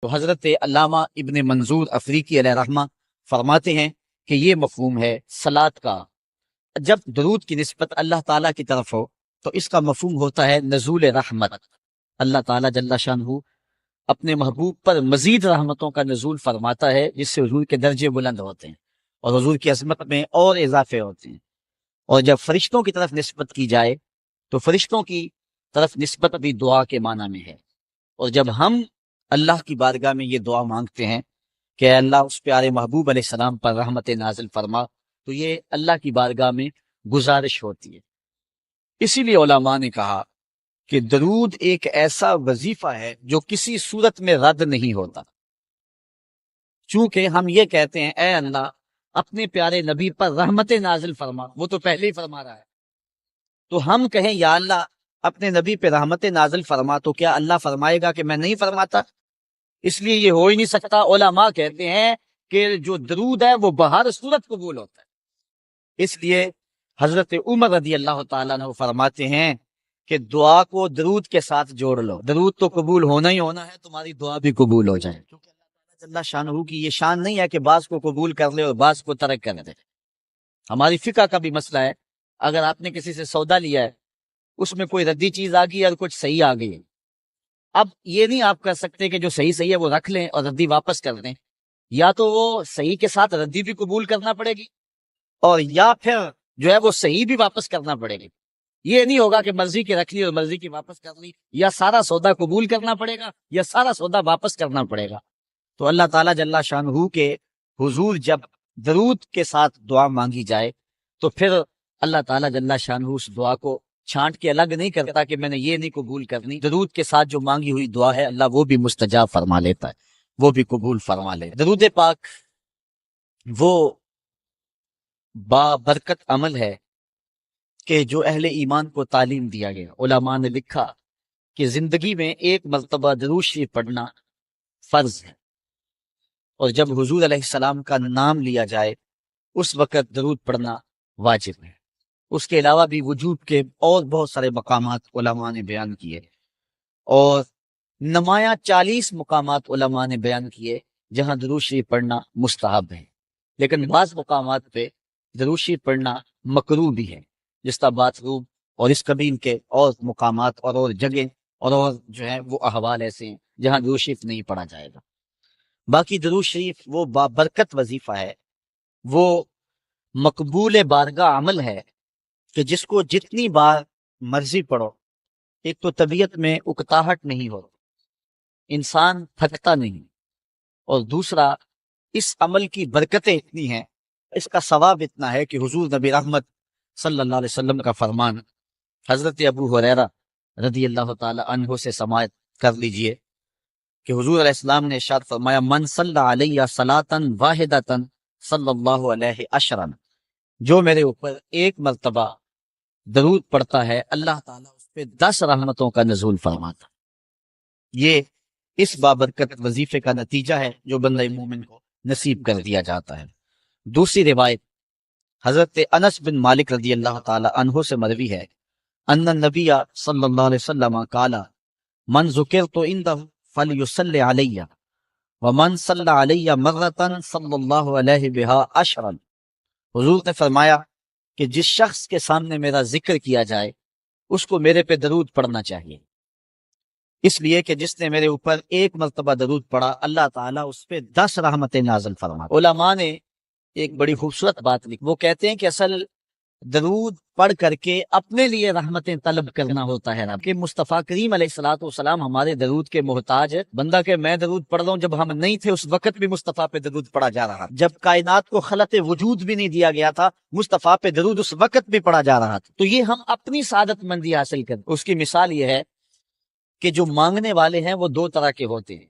تو حضرت علامہ ابن منظور افریقی علیہ رحمہ فرماتے ہیں کہ یہ مفہوم ہے صلاۃ کا۔ جب درود کی نسبت اللہ تعالیٰ کی طرف ہو تو اس کا مفہوم ہوتا ہے نزول رحمت۔ اللہ تعالیٰ جل شانہ اپنے محبوب پر مزید رحمتوں کا نزول فرماتا ہے، جس سے حضور کے درجے بلند ہوتے ہیں اور حضور کی عظمت میں اور اضافے ہوتے ہیں۔ اور جب فرشتوں کی طرف نسبت کی جائے تو فرشتوں کی طرف نسبت بھی دعا کے معنی میں ہے۔ اور جب ہم اللہ کی بارگاہ میں یہ دعا مانگتے ہیں کہ اے اللہ اس پیارے محبوب علیہ السلام پر رحمت نازل فرما، تو یہ اللہ کی بارگاہ میں گزارش ہوتی ہے۔ اسی لیے علماء نے کہا کہ درود ایک ایسا وظیفہ ہے جو کسی صورت میں رد نہیں ہوتا۔ چونکہ ہم یہ کہتے ہیں اے اللہ اپنے پیارے نبی پر رحمت نازل فرما، وہ تو پہلے ہی فرما رہا ہے، تو ہم کہیں یا اللہ اپنے نبی پہ رحمت نازل فرما، تو کیا اللہ فرمائے گا کہ میں نہیں فرماتا؟ اس لیے یہ ہو ہی نہیں سکتا۔ علماء کہتے ہیں کہ جو درود ہے وہ بہر صورت قبول ہوتا ہے۔ اس لیے حضرت عمر رضی اللہ تعالیٰ عنہ فرماتے ہیں کہ دعا کو درود کے ساتھ جوڑ لو، درود تو قبول ہونا ہی ہونا ہے، تمہاری دعا بھی قبول ہو جائے، کیونکہ اللہ تعالیٰ جل شانہ کی یہ شان نہیں ہے کہ بعض کو قبول کر لے اور بعض کو ترک کر دے۔ ہماری فقہ کا بھی مسئلہ ہے، اگر آپ نے کسی سے سودا لیا ہے، اس میں کوئی ردی چیز آ گئی اور کچھ صحیح آ گئی ہے، اب یہ نہیں آپ کر سکتے کہ جو صحیح ہے وہ رکھ لیں اور ردی واپس کر دیں، یا تو وہ صحیح کے ساتھ ردی بھی قبول کرنا پڑے گی اور یا پھر جو ہے وہ صحیح بھی واپس کرنا پڑے گی۔ یہ نہیں ہوگا کہ مرضی کی رکھ لی اور مرضی کی واپس کر لی، یا سارا سودا قبول کرنا پڑے گا یا سارا سودا واپس کرنا پڑے گا۔ تو اللہ تعالیٰ جل شانہ کے حضور جب درود کے ساتھ دعا مانگی جائے تو پھر اللہ تعالیٰ جل شانہ اس دعا کو چھانٹ کے الگ نہیں کرتا کہ میں نے یہ نہیں قبول کرنی۔ درود کے ساتھ جو مانگی ہوئی دعا ہے اللہ وہ بھی مستجاب فرما لیتا ہے، وہ بھی قبول فرما لے۔ درود پاک وہ بابرکت عمل ہے کہ جو اہل ایمان کو تعلیم دیا گیا۔ علماء نے لکھا کہ زندگی میں ایک مرتبہ درود شریف پڑھنا فرض ہے، اور جب حضور علیہ السلام کا نام لیا جائے اس وقت درود پڑھنا واجب ہے۔ اس کے علاوہ بھی وجوب کے اور بہت سارے مقامات علماء نے بیان کیے، اور نمایاں 40 مقامات علماء نے بیان کیے جہاں درود شریف پڑھنا مستحب ہے، لیکن بعض مقامات پہ درود شریف پڑھنا مکروہ بھی ہے، جس طرح باتھ روم اور اس قبیل کے اور مقامات اور جگہ اور جو ہے وہ احوال ایسے ہیں جہاں درود شریف نہیں پڑھا جائے گا۔ باقی درود شریف وہ بابرکت وظیفہ ہے، وہ مقبول بارگاہ عمل ہے کہ جس کو جتنی بار مرضی پڑھو، ایک تو طبیعت میں اکتاہٹ نہیں ہو، انسان تھکتا نہیں، اور دوسرا اس عمل کی برکتیں اتنی ہیں، اس کا ثواب اتنا ہے کہ حضور نبی رحمت صلی اللہ علیہ وسلم کا فرمان حضرت ابو ہریرہ رضی اللہ تعالی عنہ سے سماعت کر لیجئے کہ حضور علیہ السلام نے ارشاد فرمایا من صلی علیہ صلاۃ واحدۃ صلی اللہ علیہ عشرا، جو میرے اوپر ایک مرتبہ درود پڑھتا ہے اللہ تعالیٰ اس پہ 10 رحمتوں کا نزول فرماتا۔ یہ اس بابرکت وظیفے کا نتیجہ ہے جو بندہ مومن کو نصیب کر دیا جاتا ہے۔ دوسری روایت حضرت انس بن مالک رضی اللہ تعالی عنہ سے مروی ہے ان النبی صلی اللہ علیہ وسلم قال من ذکرت عنده فلیصلی علی ومن صلی علی مرۃ صلی اللہ علیہ بہا عشرا۔ حضور نے فرمایا کہ جس شخص کے سامنے میرا ذکر کیا جائے اس کو میرے پہ درود پڑھنا چاہیے، اس لیے کہ جس نے میرے اوپر ایک مرتبہ درود پڑھا اللہ تعالیٰ اس پہ 10 رحمتیں نازل فرما۔ علماء نے ایک بڑی خوبصورت بات لکھی، وہ کہتے ہیں کہ اصل درود پڑھ کر کے اپنے لیے رحمتیں طلب کرنا ہوتا ہے، کہ مصطفیٰ کریم علیہ الصلوۃ والسلام ہمارے درود کے محتاج ہے۔ بندہ کہ میں درود پڑھ رہا ہوں، جب ہم نہیں تھے اس وقت بھی مصطفیٰ پہ درود پڑھا جا رہا، جب کائنات کو خلق وجود بھی نہیں دیا گیا تھا مصطفیٰ پہ درود اس وقت بھی پڑھا جا رہا تھا۔ تو یہ ہم اپنی سعادت مندی حاصل کریں۔ اس کی مثال یہ ہے کہ جو مانگنے والے ہیں وہ 2 طرح کے ہوتے ہیں،